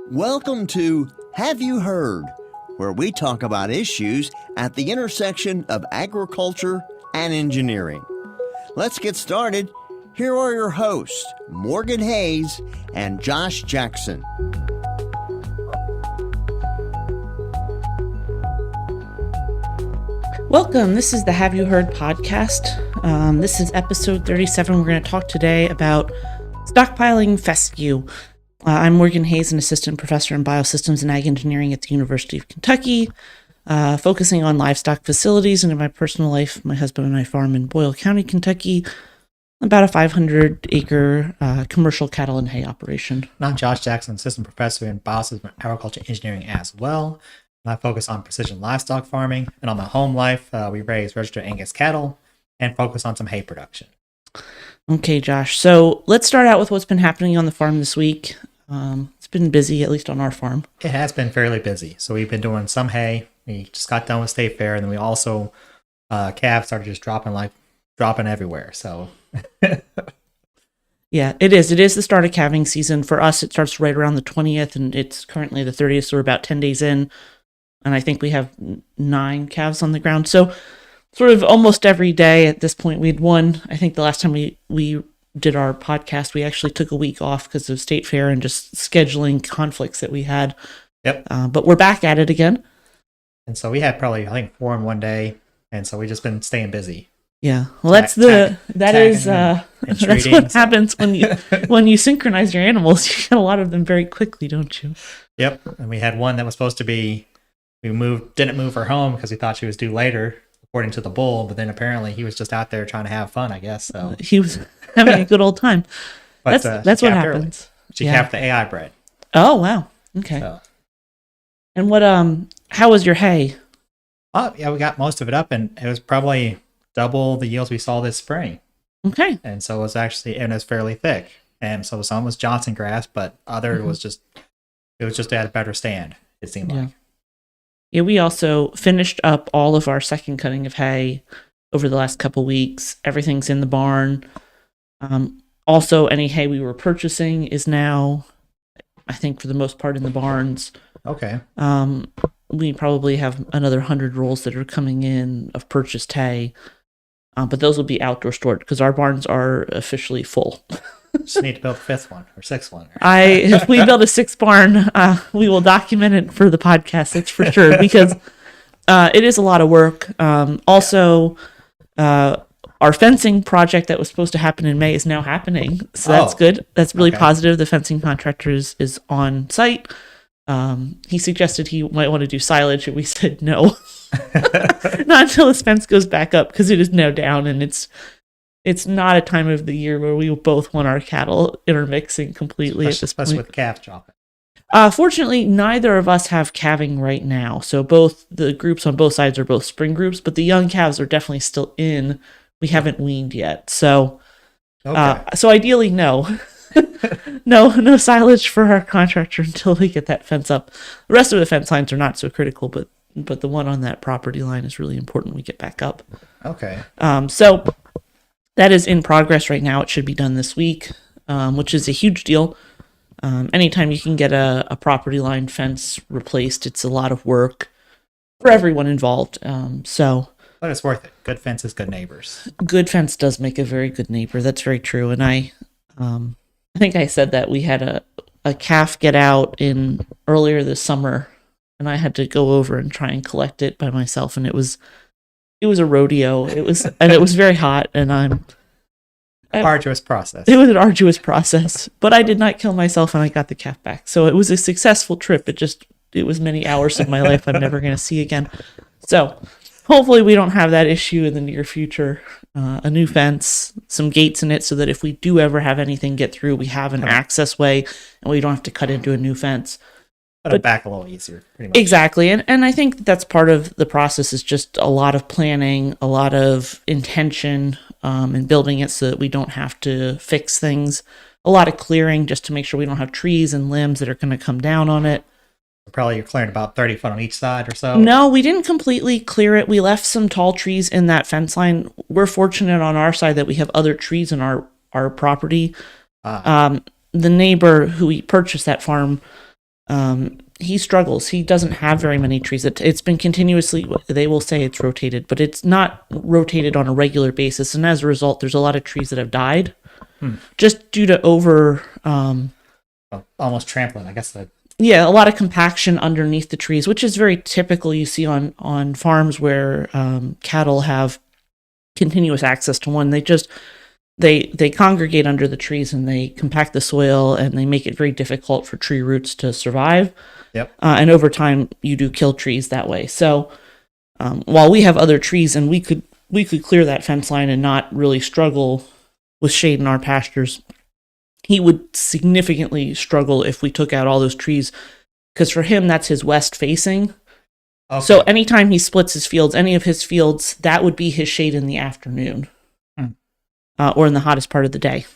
Welcome to Have You Heard, where we talk about issues at the intersection of agriculture and engineering. Let's get started. Here are your hosts, Morgan Hayes and Josh Jackson. Welcome. This is the Have You Heard podcast. This is episode 37. We're going to talk today about stockpiling fescue. I'm Morgan Hayes, an assistant professor in Biosystems and Ag Engineering at the University of Kentucky, focusing on livestock facilities. And in my personal life, my husband and I farm in Boyle County, Kentucky, about a 500-acre commercial cattle and hay operation. And I'm Josh Jackson, assistant professor in Biosystems and Agriculture Engineering as well. And I focus on precision livestock farming. And on my home life, we raise registered Angus cattle and focus on some hay production. Okay, Josh. So let's start out with what's been happening on the farm this week. It's been busy, at least on our farm. It has been fairly busy. So we've been doing some hay. We just got done with State Fair, and then we also calves started just dropping everywhere. So yeah, it is. It is the start of calving season. For us, it starts right around the 20th, and it's currently the 30th, so we're about 10 days in. And I think we have 9 calves on the ground. So sort of almost every day at this point. We had one, I think the last time we did our podcast, we actually took a week off because of State Fair and just scheduling conflicts that we had. Yep. But we're back at it again. And so we had probably, I think, 4 in one day. And so we've just been staying busy. Yeah. Well, that's what happens when you synchronize your animals. You get a lot of them very quickly, don't you? Yep. And we had one that was supposed to be, didn't move her home because we thought she was due later, according to the bull, but then apparently he was just out there trying to have fun, I guess. So he was having a good old time. But, that's what happens. She calved the AI bred. Oh wow. Okay. So. And what how was your hay? Oh yeah, we got most of it up, and it was probably double the yields we saw this spring. Okay. And so it was fairly thick. And so some was Johnson grass, but other was just at a better stand, it seemed like. Yeah, we also finished up all of our second cutting of hay over the last couple weeks. Everything's in the barn. Also, any hay we were purchasing is now, I think, for the most part, in the barns. Okay. We probably have another 100 rolls that are coming in of purchased hay, but those will be outdoor stored because our barns are officially full. Just need to build a 5th one or 6th one. If we build a 6th barn, we will document it for the podcast. That's for sure, because it is a lot of work. Also, our fencing project that was supposed to happen in May is now happening, so that's good. That's really positive. The fencing contractor is on site. He suggested he might want to do silage, and we said no, not until this fence goes back up, because it is now down, and it's not a time of the year where we both want our cattle intermixing completely at this point. Especially with calves chopping. Fortunately, neither of us have calving right now. So both the groups on both sides are both spring groups, but the young calves are definitely still in. We haven't weaned yet. So, so ideally, no. no silage for our contractor until we get that fence up. The rest of the fence lines are not so critical, but the one on that property line is really important we get back up. Okay. So that is in progress right now. It should be done this week, which is a huge deal. Anytime you can get a property line fence replaced, it's a lot of work for everyone involved. But it's worth it. Good fence is good neighbors. Good fence does make a very good neighbor. That's very true. And I think I said that we had a calf get out in earlier this summer, and I had to go over and try and collect it by myself, and it was a rodeo. It was very hot, and arduous process. It was an arduous process, but I did not kill myself, and I got the calf back. So it was a successful trip. It was many hours of my life I'm never going to see again. So hopefully we don't have that issue in the near future. A new fence, some gates in it, so that if we do ever have anything get through, we have an access way, and we don't have to cut into a new fence. But back a little easier, pretty much. Exactly, and I think that's part of the process, is just a lot of planning, a lot of intention, and building it so that we don't have to fix things. A lot of clearing just to make sure we don't have trees and limbs that are going to come down on it. Probably you're clearing about 30 foot on each side or so. No, we didn't completely clear it. We left some tall trees in that fence line. We're fortunate on our side that we have other trees in our property. the neighbor who he purchased that farm, he struggles. He doesn't have very many trees. It's been continuously, they will say it's rotated, but it's not rotated on a regular basis. And as a result, there's a lot of trees that have died just due to almost trampling, I guess. Yeah, a lot of compaction underneath the trees, which is very typical you see on farms where cattle have continuous access to one. They congregate under the trees and they compact the soil and they make it very difficult for tree roots to survive. Yep. And over time, you do kill trees that way. So while we have other trees and we could clear that fence line and not really struggle with shade in our pastures, he would significantly struggle if we took out all those trees, because for him, that's his west facing. Okay. So anytime he splits his fields, any of his fields, that would be his shade in the afternoon or in the hottest part of the day,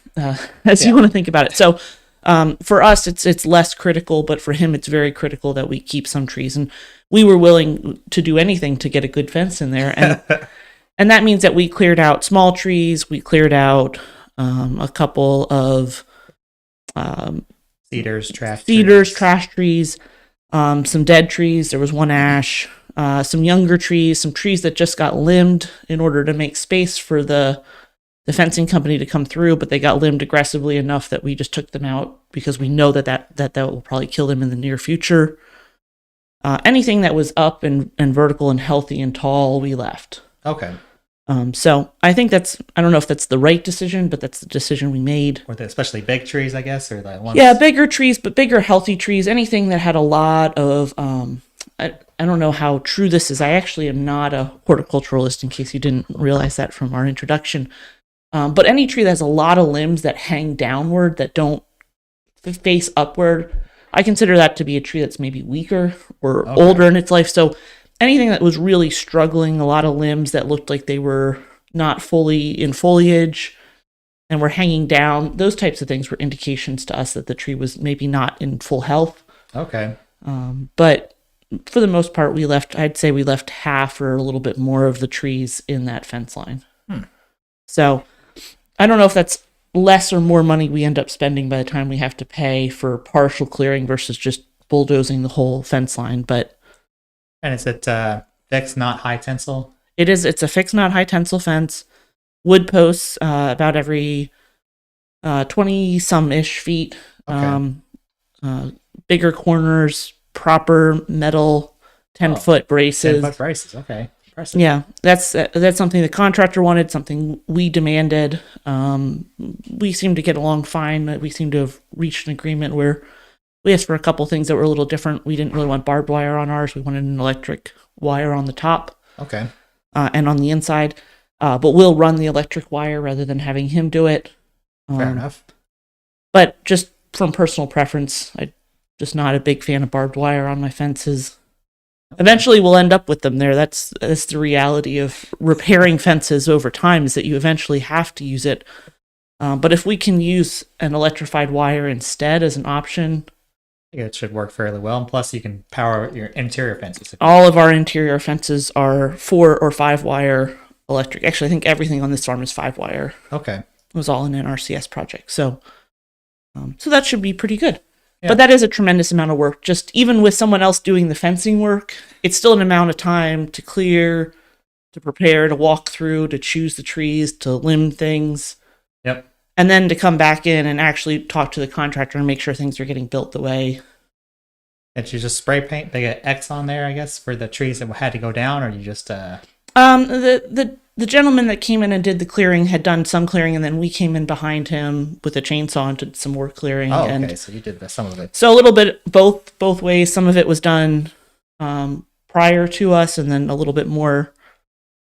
as you want to think about it. So for us, it's less critical, but for him, it's very critical that we keep some trees. And we were willing to do anything to get a good fence in there. And and that means that we cleared out small trees. We cleared out a couple of cedars, trash trees, some dead trees. There was one ash, some younger trees, some trees that just got limbed in order to make space for the fencing company to come through, but they got limbed aggressively enough that we just took them out because we know that will probably kill them in the near future. Anything that was up and vertical and healthy and tall, we left. Okay. So I think I don't know if that's the right decision, but that's the decision we made. Or especially big trees, I guess, or the ones. Yeah, bigger trees, but bigger, healthy trees. Anything that had a lot of, I don't know how true this is. I actually am not a horticulturalist, in case you didn't realize that from our introduction. But any tree that has a lot of limbs that hang downward, that don't face upward, I consider that to be a tree that's maybe weaker or older in its life. So anything that was really struggling, a lot of limbs that looked like they were not fully in foliage and were hanging down, those types of things were indications to us that the tree was maybe not in full health. Okay. But for the most part, I'd say we left half or a little bit more of the trees in that fence line. So I don't know if that's less or more money we end up spending by the time we have to pay for partial clearing versus just bulldozing the whole fence line, but. And is it fixed, not high tensile? It is. It's a fixed, not high tensile fence. Wood posts about every 20-some-ish feet. Okay. Bigger corners, proper metal 10-foot braces. 10-foot braces, okay. Impressive. Yeah, that's something the contractor wanted, something we demanded. We seem to get along fine. We seem to have reached an agreement where we asked for a couple things that were a little different. We didn't really want barbed wire on ours. We wanted an electric wire on the top. Okay. And on the inside. But we'll run the electric wire rather than having him do it. Fair enough. But just from personal preference, I'm just not a big fan of barbed wire on my fences. Eventually, we'll end up with them there. That's the reality of repairing fences over time, is that you eventually have to use it. But if we can use an electrified wire instead as an option, It should work fairly well. And plus, you can power your interior fences. All of our interior fences are 4 or 5 wire electric. Actually, I think everything on this farm is 5 wire. Okay. It was all in an RCS project. So that should be pretty good. Yeah. But that is a tremendous amount of work. Just even with someone else doing the fencing work, it's still an amount of time to clear, to prepare, to walk through, to choose the trees, to limb things. Yep. And then to come back in and actually talk to the contractor and make sure things are getting built the way. Did you just spray paint? They got X on there, I guess, for the trees that had to go down, or you just The gentleman that came in and did the clearing had done some clearing, and then we came in behind him with a chainsaw and did some more clearing. Oh, okay. And So you did some of it. so a little bit both ways. Some of it was done prior to us, and then a little bit more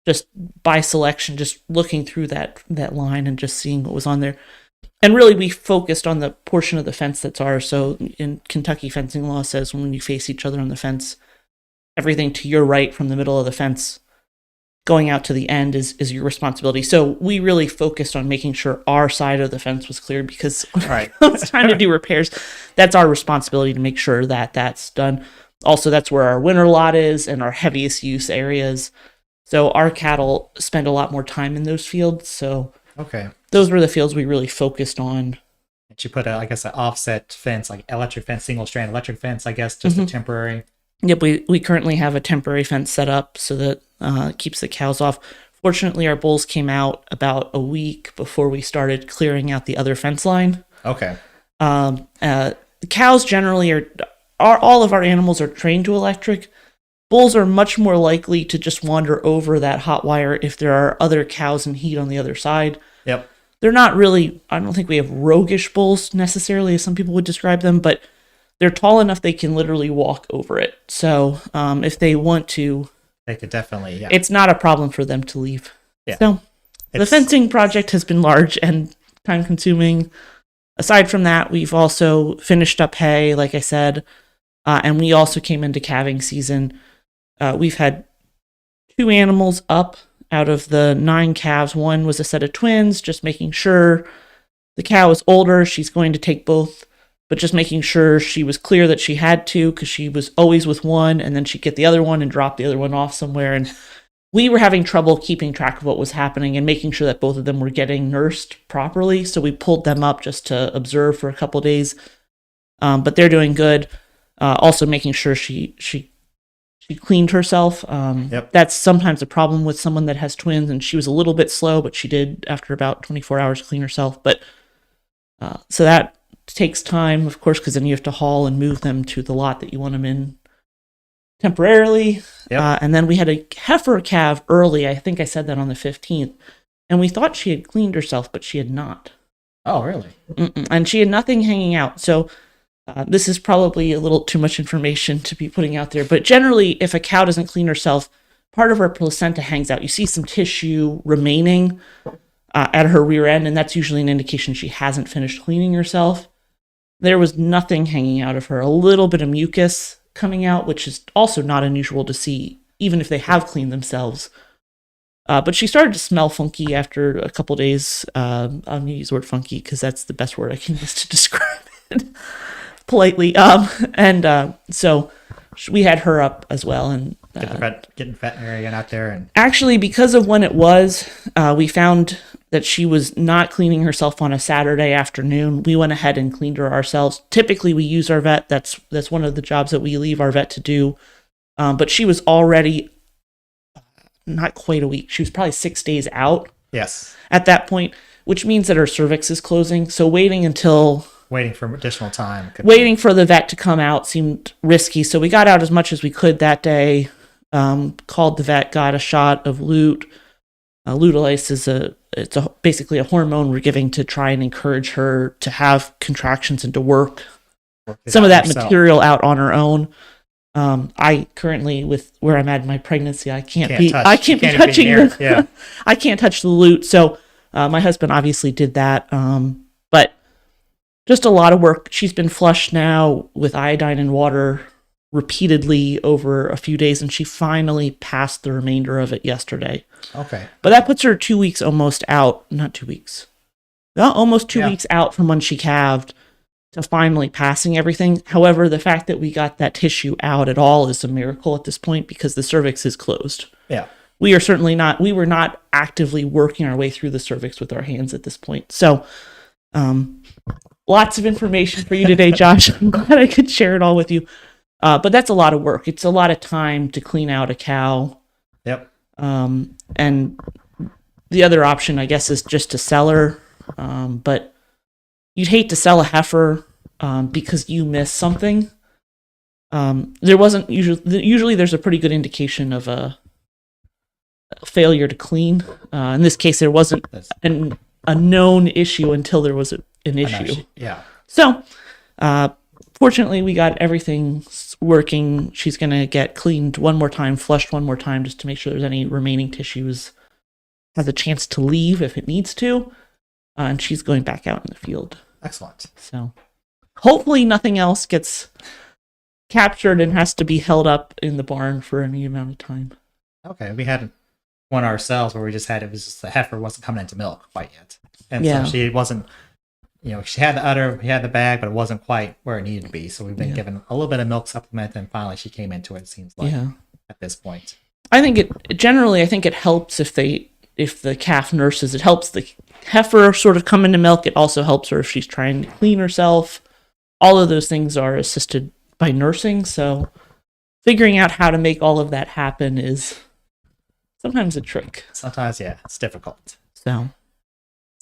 just by selection, just looking through that line and just seeing what was on there. And really, we focused on the portion of the fence that's ours. So in Kentucky fencing law says when you face each other on the fence, everything to your right from the middle of the fence going out to the end is your responsibility. So we really focused on making sure our side of the fence was cleared, because when it's time to do repairs, that's our responsibility to make sure that that's done. Also, that's where our winter lot is and our heaviest use areas. So our cattle spend a lot more time in those fields. So Okay. those were the fields we really focused on She put a, I guess, an offset fence, like electric fence, single strand electric fence, I guess, just a temporary. Yep, we currently have a temporary fence set up so that it keeps the cows off. Fortunately, our bulls came out about a week before we started clearing out the other fence line. Okay. The cows generally are all of our animals are trained to electric. Bulls are much more likely to just wander over that hot wire if there are other cows in heat on the other side. Yep. They're not really, I don't think we have roguish bulls necessarily, as some people would describe them, but they're tall enough they can literally walk over it. So if they want to, they could definitely, yeah. It's not a problem for them to leave. Yeah. So the fencing project has been large and time consuming. Aside from that, we've also finished up hay, like I said, and we also came into calving season. We've had 2 animals up out of the 9 calves. One was a set of twins, just making sure the cow is older. She's going to take both, but just making sure she was clear that she had to, because she was always with one, and then she'd get the other one and drop the other one off somewhere. And we were having trouble keeping track of what was happening and making sure that both of them were getting nursed properly. So we pulled them up just to observe for a couple of days. But they're doing good. Also making sure she cleaned herself. That's sometimes a problem with someone that has twins, and she was a little bit slow, but she did, after about 24 hours, clean herself. But so that takes time, of course, because then you have to haul and move them to the lot that you want them in temporarily. And then we had a heifer calve early. I think I said that on the 15th. And we thought she had cleaned herself, but she had not. Oh, really? And she had nothing hanging out. So this is probably a little too much information to be putting out there. But generally, if a cow doesn't clean herself, part of her placenta hangs out. You see some tissue remaining at her rear end, and that's usually an indication she hasn't finished cleaning herself. There was nothing hanging out of her. A little bit of mucus coming out, which is also not unusual to see, even if they have cleaned themselves. But she started to smell funky after a couple days. I'm going to use the word funky because that's the best word I can use to describe it politely. So we had her up as well. And getting veterinarian out there. And actually, because of when it was, we found that she was not cleaning herself on a Saturday afternoon. We went ahead and cleaned her ourselves. Typically, we use our vet. That's one of the jobs that we leave our vet to do. But she was already not quite a week. She was probably 6 days out. Yes. At that point, which means that her cervix is closing. So waiting for additional time. Waiting for the vet to come out seemed risky. So we got out as much as we could that day. Called the vet, got a shot of lute. Luteolase is basically a hormone we're giving to try and encourage her to have contractions and to work some of that material out on her own. I currently, with where I'm at in my pregnancy, I can't be touching the, yeah. I can't touch the lute. So my husband obviously did that. But just a lot of work. She's been flushed now with iodine and water repeatedly over a few days, and she finally passed the remainder of it yesterday. Okay. But that puts her 2 weeks almost out. Not 2 weeks. Almost 2 weeks out from when she calved to finally passing everything. However, the fact that we got that tissue out at all is a miracle at this point because the cervix is closed. Yeah. We were not actively working our way through the cervix with our hands at this point. So, lots of information for you today, Josh. I'm glad I could share it all with you. But that's a lot of work. It's a lot of time to clean out a cow. Yep. And the other option, I guess, is just to sell her. But you'd hate to sell a heifer because you missed something. There wasn't usually there's a pretty good indication of a failure to clean. In this case, there wasn't a known issue until there was an issue. Yeah. So, fortunately, we got everything working. She's going to get cleaned one more time, flushed one more time, just to make sure there's any remaining tissues has a chance to leave if it needs to. And she's going back out in the field. Excellent. So hopefully nothing else gets captured and has to be held up in the barn for any amount of time. Okay. We had one ourselves where the heifer wasn't coming into milk quite yet. And so she wasn't, she had the udder, he had the bag, but it wasn't quite where it needed to be. So we've been given a little bit of milk supplement, and finally she came into it seems like at this point. I think it helps if they if the calf nurses, it helps the heifer sort of come into milk. It also helps her if she's trying to clean herself. All of those things are assisted by nursing. So figuring out how to make all of that happen is sometimes a trick. Sometimes, yeah, it's difficult. So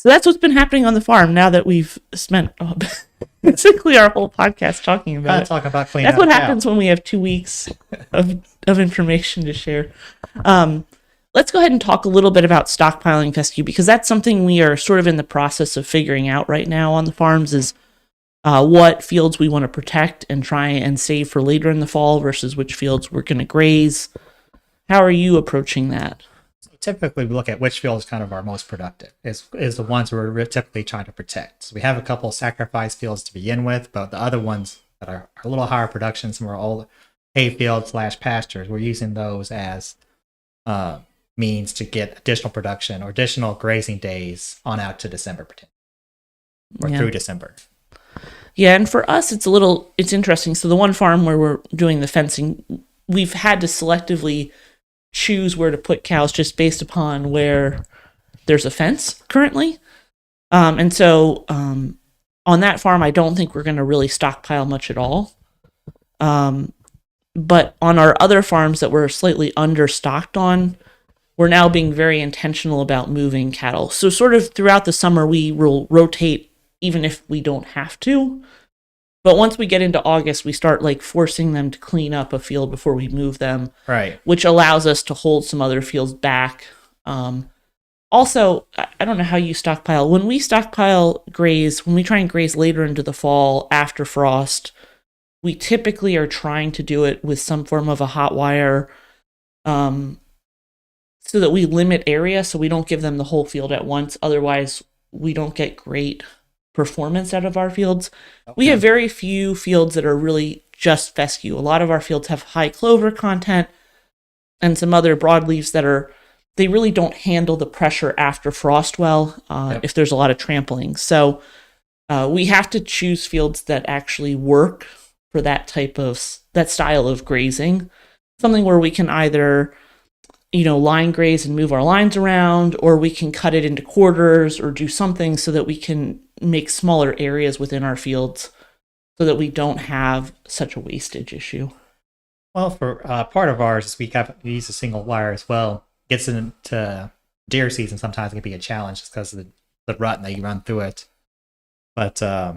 that's what's been happening on the farm now that we've spent basically our whole podcast talking about it. Talk about cleaning. That's what happens when we have 2 weeks of information to share. Let's go ahead and talk a little bit about stockpiling fescue, because that's something we are sort of in the process of figuring out right now on the farms, is what fields we want to protect and try and save for later in the fall versus which fields we're going to graze. How are you approaching that? Typically, we look at which field is kind of our most productive, is the ones we're typically trying to protect. So we have a couple of sacrifice fields to begin with, but the other ones that are a little higher production, some are old hay fields / pastures, we're using those as means to get additional production or additional grazing days on out to December, or through December. Yeah, and for us, it's interesting. So the one farm where we're doing the fencing, we've had to selectively choose where to put cows just based upon where there's a fence currently. And so on that farm, I don't think we're going to really stockpile much at all. But on our other farms that we're slightly understocked on, we're now being very intentional about moving cattle. So sort of throughout the summer, we will rotate even if we don't have to. But once we get into August, we start like forcing them to clean up a field before we move them. Right. Which allows us to hold some other fields back. Also, I don't know how you stockpile. When we stockpile graze, when we try and graze later into the fall after frost, we typically are trying to do it with some form of a hot wire, so that we limit area so we don't give them the whole field at once. Otherwise, we don't get great performance out of our fields. Okay. We have very few fields that are really just fescue. A lot of our fields have high clover content and some other broadleaves they really don't handle the pressure after frost well if there's a lot of trampling. So we have to choose fields that actually work for that style of grazing. Something where we can either line graze and move our lines around, or we can cut it into quarters or do something so that we can make smaller areas within our fields so that we don't have such a wastage issue. Well, for part of ours, we use a single wire as well. Gets into deer season, sometimes it can be a challenge just because of the rut that you run through it. But I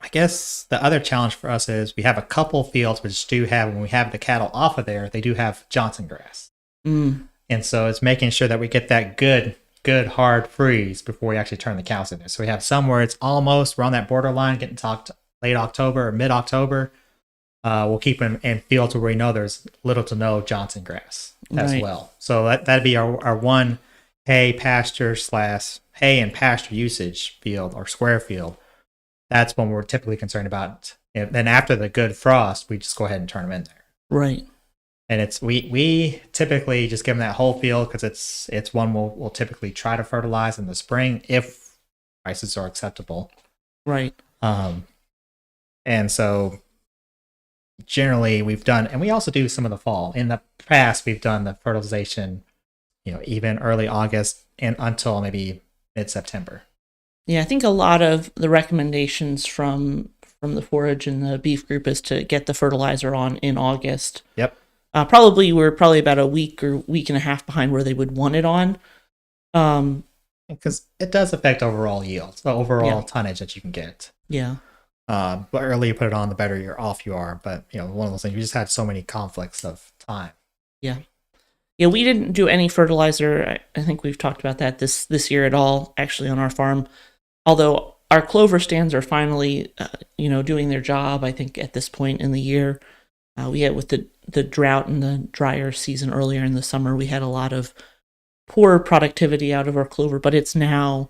guess the other challenge for us is we have a couple fields which do have, when we have the cattle off of there, they do have Johnson grass. And so it's making sure that we get that good hard freeze before we actually turn the cows in there. So we have some where we're on that borderline, getting to late October or mid-October. We'll keep them in fields where we know there's little to no Johnson grass as well. So that'd be our one hay and pasture usage field or square field. That's when we're typically concerned about. And then after the good frost, we just go ahead and turn them in there. Right. And we typically just give them that whole field because it's one we'll typically try to fertilize in the spring if prices are acceptable. Right. And so generally we've done, and we also do some of the fall. In the past, we've done the fertilization, even early August and until maybe mid-September. Yeah, I think a lot of the recommendations from the forage and the beef group is to get the fertilizer on in August. Yep. We're probably about a week or week and a half behind where they would want it on. Because it does affect overall yield, so overall tonnage that you can get. Yeah. The earlier you put it on, the better you're off you are. But one of those things, we just had so many conflicts of time. Yeah. Yeah, we didn't do any fertilizer. I think we've talked about that this year at all, actually, on our farm. Although our clover stands are finally, doing their job, I think, at this point in the year. We had with the drought and the drier season earlier in the summer, we had a lot of poor productivity out of our clover, but it's now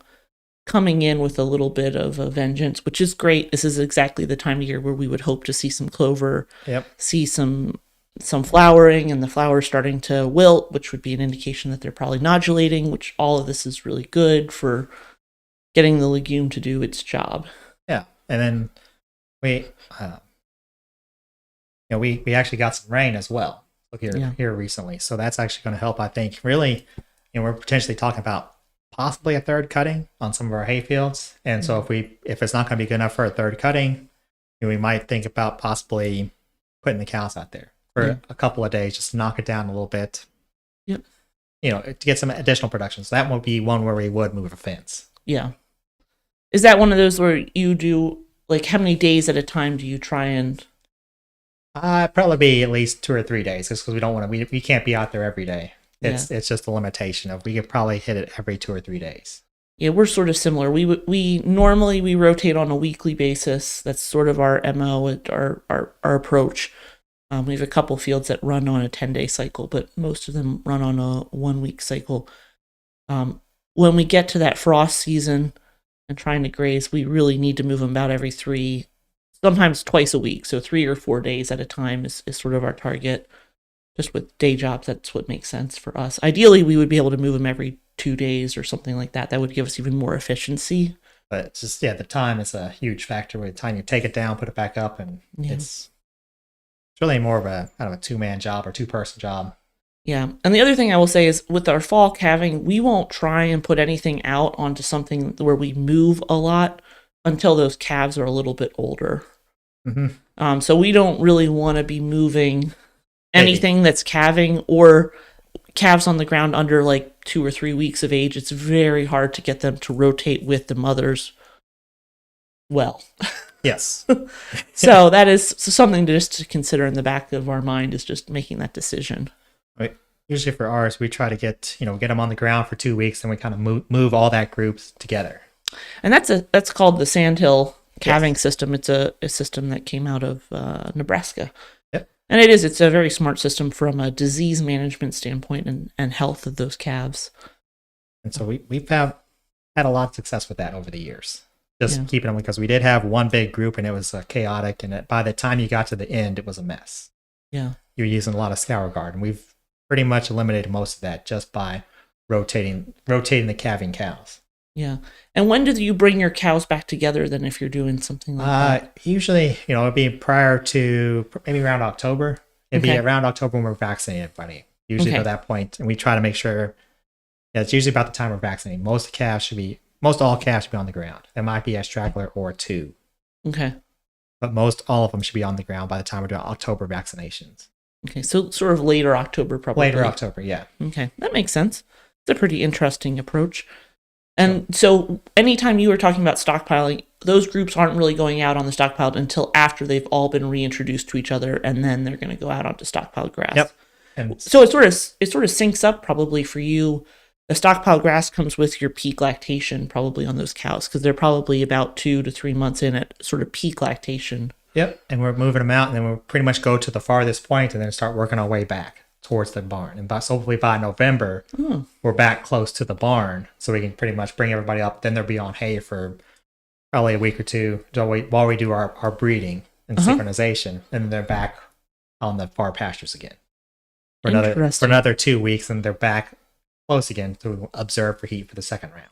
coming in with a little bit of a vengeance, which is great. This is exactly the time of year where we would hope to see some clover, see some flowering, and the flowers starting to wilt, which would be an indication that they're probably nodulating, which all of this is really good for getting the legume to do its job. Yeah, and then we actually got some rain as well here recently, so that's actually going to help. I think really we're potentially talking about possibly a third cutting on some of our hay fields. And so if it's not going to be good enough for a third cutting, we might think about possibly putting the cows out there for a couple of days, just to knock it down a little bit. Yep. To get some additional production. So that would be one where we would move a fence. Yeah. Is that one of those where you do, like, how many days at a time do you try and... Probably be at least 2 or 3 days, just because we don't want to. We can't be out there every day. It's just a limitation of we could probably hit it every 2 or 3 days. Yeah, we're sort of similar. We normally rotate on a weekly basis. That's sort of our MO, our approach. We have a couple fields that run on a 10-day cycle, but most of them run on a 1-week cycle. When we get to that frost season and trying to graze, we really need to move them about every 3, sometimes twice a week. So 3 or 4 days at a time is sort of our target. Just with day jobs, that's what makes sense for us. Ideally, we would be able to move them every 2 days or something like that. That would give us even more efficiency. But it's just, the time is a huge factor. By the time you take it down, put it back up, and it's really more of a kind of a 2-man job or 2-person job. Yeah. And the other thing I will say is with our fall calving, we won't try and put anything out onto something where we move a lot until those calves are a little bit older. Mm-hmm. So we don't really want to be moving anything that's calving or calves on the ground under like 2 or 3 weeks of age. It's very hard to get them to rotate with the mothers well. Yes. So that is something to consider in the back of our mind, is just making that decision. Right. Usually for ours, we try to get them on the ground for 2 weeks, and we kind of move all that groups together. And that's called the Sandhill calving system. It's a system that came out of Nebraska. Yep. And it's a very smart system from a disease management standpoint and health of those calves. And so we've had a lot of success with that over the years. Just keeping them, because we did have one big group and it was chaotic. And by the time you got to the end, it was a mess. Yeah. You were using a lot of scour guard, and we've pretty much eliminated most of that just by rotating the calving cows. Yeah. And when do you bring your cows back together then, if you're doing something like that? Usually, it'd be prior to maybe around October. It'd be around October when we're vaccinating everybody. Usually at that point, and we try to make sure, it's usually about the time we're vaccinating. Most all calves should be on the ground. There might be a straggler or 2. Okay. But all of them should be on the ground by the time we're doing October vaccinations. Okay, so sort of later October, probably. Later October, yeah. Okay, that makes sense. It's a pretty interesting approach. And so anytime you were talking about stockpiling, those groups aren't really going out on the stockpile until after they've all been reintroduced to each other, and then they're going to go out onto stockpiled grass. Yep. And so it sort of syncs up probably for you. The stockpile grass comes with your peak lactation probably on those cows, because they're probably about 2 to 3 months in at sort of peak lactation. Yep, and we're moving them out, and then we'll pretty much go to the farthest point and then start working our way back towards the barn. And hopefully by November, we're back close to the barn, so we can pretty much bring everybody up. Then they'll be on hay for probably a week or 2 while we do our breeding and synchronization, and then they're back on the far pastures again for another 2 weeks, and they're back close again to observe for heat for the second round.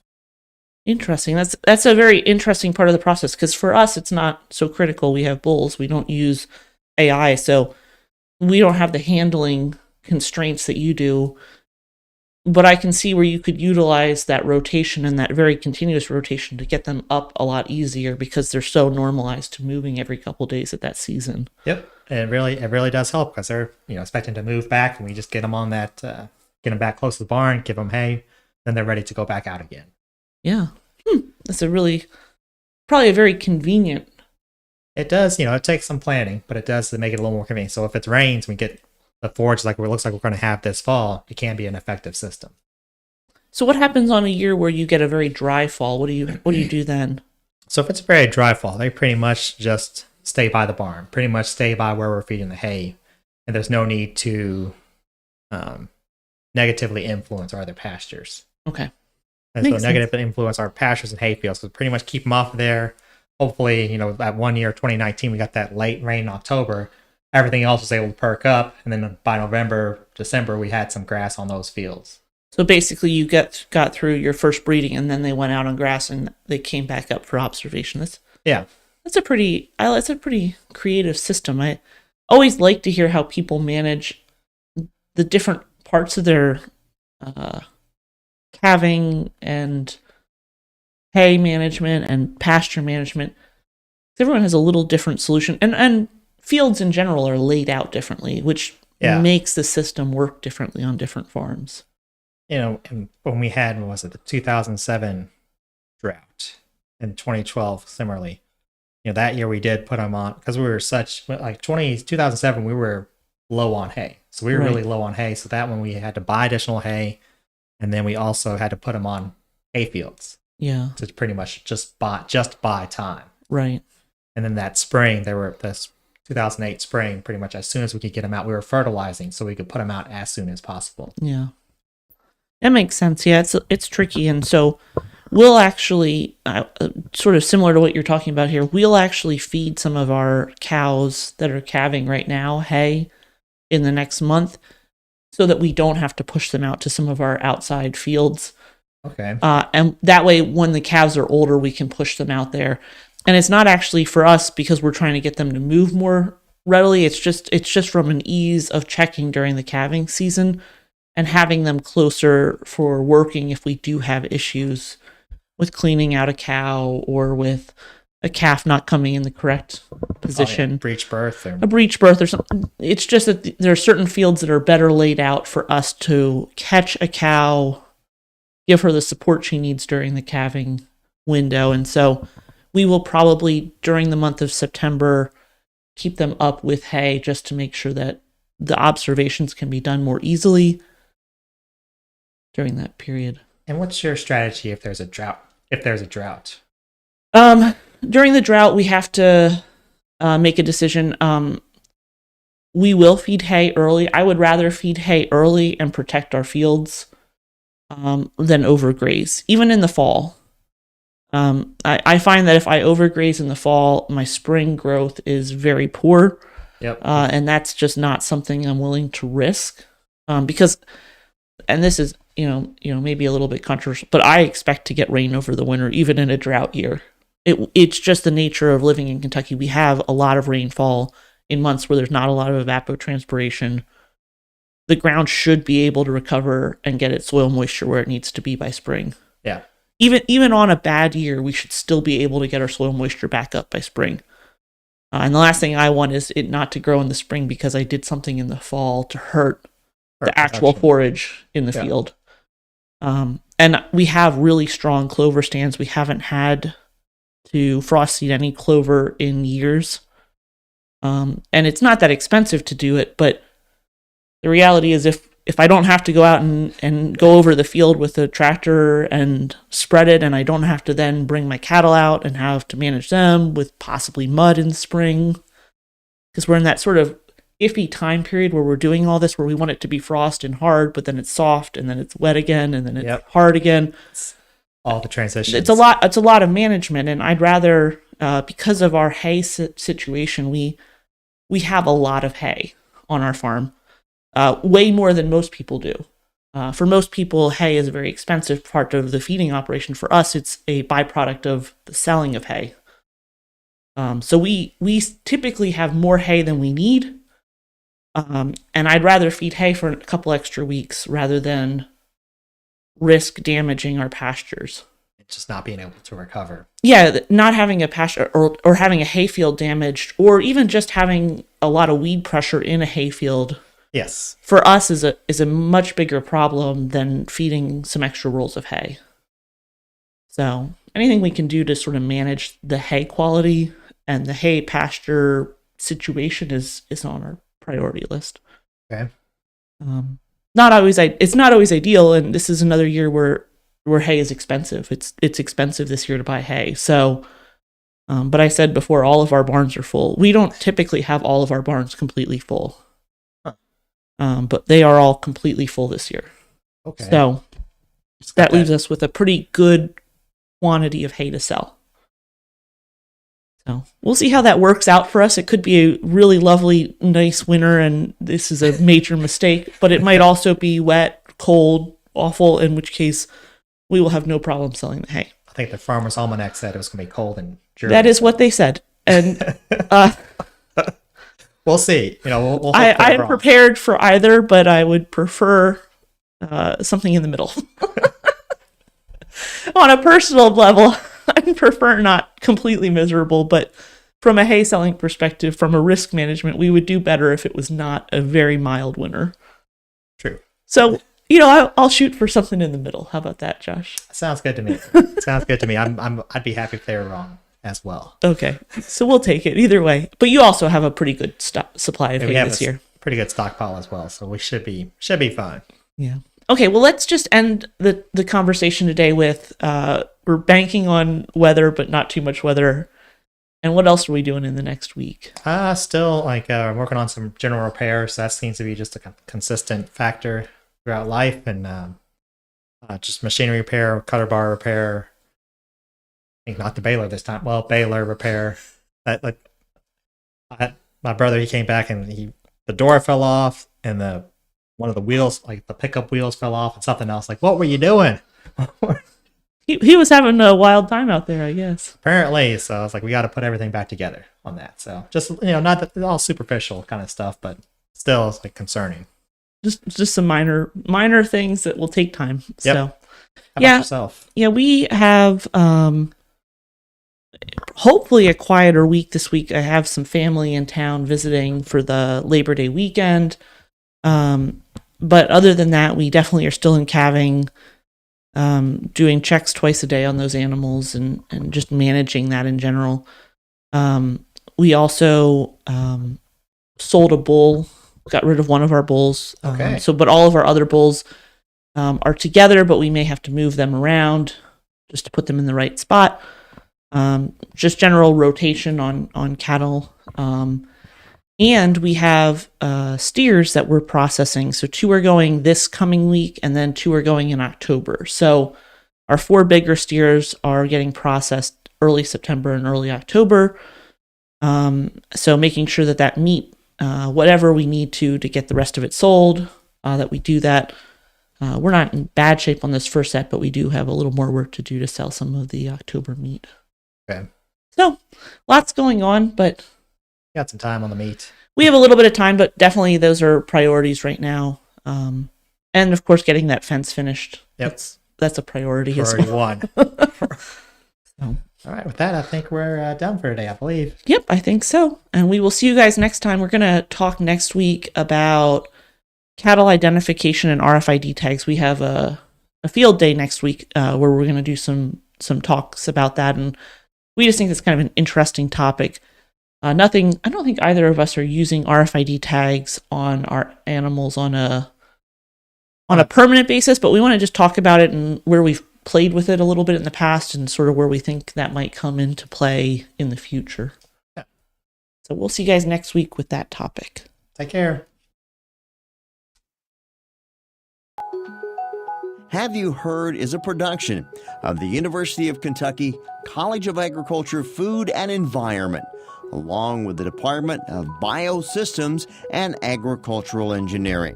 Interesting. That's a very interesting part of the process, because for us it's not so critical. We have bulls. We don't use AI, so we don't have the handling constraints that you do. But I can see where you could utilize that rotation and that very continuous rotation to get them up a lot easier, because they're so normalized to moving every couple of days at that season. Yep, and it really does help, because they're expecting to move back, and we just get them on that, get them back close to the barn, give them hay, then they're ready to go back out again. Yeah. That's probably a very convenient. It does, it takes some planning, but it does make it a little more convenient. So if it rains, we get the forage like it looks like we're going to have this fall, it can be an effective system. So what happens on a year where you get a very dry fall? What do you do then? So if it's a very dry fall, they pretty much just stay by the barn, pretty much stay by where we're feeding the hay, and there's no need to negatively influence our other pastures. Okay. And so negatively influence our pastures and hay fields. So pretty much keep them off of there. Hopefully, that 1 year, 2019, we got that late rain in October. Everything else was able to perk up. And then by November, December, we had some grass on those fields. So basically you got through your first breeding, and then they went out on grass and they came back up for observation. That's a pretty creative system. I always like to hear how people manage the different parts of their calving and hay management and pasture management. Everyone has a little different solution, and fields in general are laid out differently, which makes the system work differently on different farms. And when we had, what was it, the 2007 drought, in 2012 similarly, that year we did put them on, because we were like 2007 we were low on hay, so we were really low on hay. So that one we had to buy additional hay, and then we also had to put them on hay fields. Yeah, to pretty much just buy time. Right. And then that spring, this 2008 spring, pretty much as soon as we could get them out, we were fertilizing so we could put them out as soon as possible. Yeah, that makes sense. Yeah, it's tricky, and so we'll actually sort of similar to what you're talking about here. We'll actually feed some of our cows that are calving right now hay in the next month, so that we don't have to push them out to some of our outside fields. Okay. And that way, when the calves are older, we can push them out there. And it's not actually for us because we're trying to get them to move more readily. It's just from an ease of checking during the calving season and having them closer for working if we do have issues with cleaning out a cow or with a calf not coming in the correct position. Breech birth or something. It's just that there are certain fields that are better laid out for us to catch a cow, give her the support she needs during the calving window. And so we will probably, during the month of September, keep them up with hay just to make sure that the observations can be done more easily during that period. And what's your strategy if there's a drought? During the drought, we have to make a decision. We will feed hay early. I would rather feed hay early and protect our fields than overgraze, even in the fall. I find that if I overgraze in the fall, my spring growth is very poor. Yep. And that's just not something I'm willing to risk. Because, and this is, maybe a little bit controversial, but I expect to get rain over the winter, even in a drought year. It's just the nature of living in Kentucky. We have a lot of rainfall in months where there's not a lot of evapotranspiration. The ground should be able to recover and get its soil moisture where it needs to be by spring. Yeah. Even on a bad year, we should still be able to get our soil moisture back up by spring. And the last thing I want is it not to grow in the spring because I did something in the fall to hurt the actual forage in the field. And we have really strong clover stands. We haven't had to frost seed any clover in years. And it's not that expensive to do it, but the reality is if I don't have to go out and go over the field with a tractor and spread it, and I don't have to then bring my cattle out and have to manage them with possibly mud in the spring, because we're in that sort of iffy time period where we're doing all this, where we want it to be frost and hard, but then it's soft, and then it's wet again, and then it's hard again. All the transitions. It's a lot of management, and I'd rather, because of our hay situation, we have a lot of hay on our farm. Way more than most people do. For most people, hay is a very expensive part of the feeding operation. For us, it's a byproduct of the selling of hay. So we typically have more hay than we need. And I'd rather feed hay for a couple extra weeks rather than risk damaging our pastures. Just not being able to recover. Yeah, not having a pasture or having a hayfield damaged, or even just having a lot of weed pressure in a hayfield. Yes. For us is a much bigger problem than feeding some extra rolls of hay. So anything we can do to sort of manage the hay quality and the hay pasture situation is on our priority list. Okay. It's not always ideal, and this is another year where hay is expensive. It's expensive this year to buy hay. So, but I said before, all of our barns are full. We don't typically have all of our barns completely full. But they are all completely full this year. Okay. So that leaves us with a pretty good quantity of hay to sell. So we'll see how that works out for us. It could be a really lovely, nice winter, and this is a major mistake, but it might also be wet, cold, awful, in which case we will have no problem selling the hay. I think the Farmer's Almanac said it was going to be cold in Germany. That is what they said. And we'll see. We'll I am prepared for either, but I would prefer something in the middle. On a personal level, I prefer not completely miserable, but from a hay selling perspective, from a risk management, we would do better if it was not a very mild winter. True. So, I'll shoot for something in the middle. How about that, Josh? Sounds good to me. Sounds good to me. I'd be happy if they were wrong as well. Okay, so we'll take it either way. But you also have a pretty good supply of hay this year. Pretty good stockpile as well, so we should be fine. Yeah. Okay, well, let's just end the conversation today with we're banking on weather, but not too much weather. And what else are we doing in the next week? Still working on some general repairs. So that seems to be just a consistent factor throughout life, and just machinery repair, cutter bar repair. I think not the baler this time. Well, baler repair. My brother, he came back and the door fell off, and one of the wheels, like the pickup wheels, fell off, and something else. Like, what were you doing? He was having a wild time out there, I guess. Apparently, so I was like, we got to put everything back together on that. So just not that all superficial kind of stuff, but still, it's like concerning. Just some minor things that will take time. Yep. So, How about yourself? Yeah, we have hopefully a quieter week this week. I have some family in town visiting for the Labor Day weekend. But other than that, we definitely are still in calving, doing checks twice a day on those animals and just managing that in general. We also sold a bull, got rid of one of our bulls. Okay. But all of our other bulls are together, but we may have to move them around just to put them in the right spot. Just general rotation on cattle. And we have steers that we're processing. So 2 are going this coming week, and then 2 are going in October. So our 4 bigger steers are getting processed early September and early October. So making sure that meat, whatever we need to get the rest of it sold, that we do that. We're not in bad shape on this first set, but we do have a little more work to do to sell some of the October meat. Okay. So lots going on, but Got some time on the meat. We have a little bit of time, but definitely those are priorities right now. And of course, getting that fence finished. Yep. That's a priority as Priority well. one. So. All right, with that, I think we're done for today, I believe. Yep, I think so. And we will see you guys next time. We're going to talk next week about cattle identification and RFID tags. We have a field day next week where we're going to do some talks about that. And we just think it's kind of an interesting topic. I don't think either of us are using RFID tags on our animals on a permanent basis, but we want to just talk about it and where we've played with it a little bit in the past and sort of where we think that might come into play in the future. Yeah. So we'll see you guys next week with that topic. Take care. Have You Heard is a production of the University of Kentucky College of Agriculture, Food and Environment, along with the Department of Biosystems and Agricultural Engineering.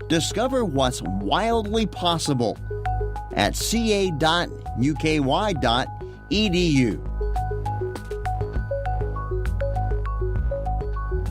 Discover what's wildly possible at ca.uky.edu.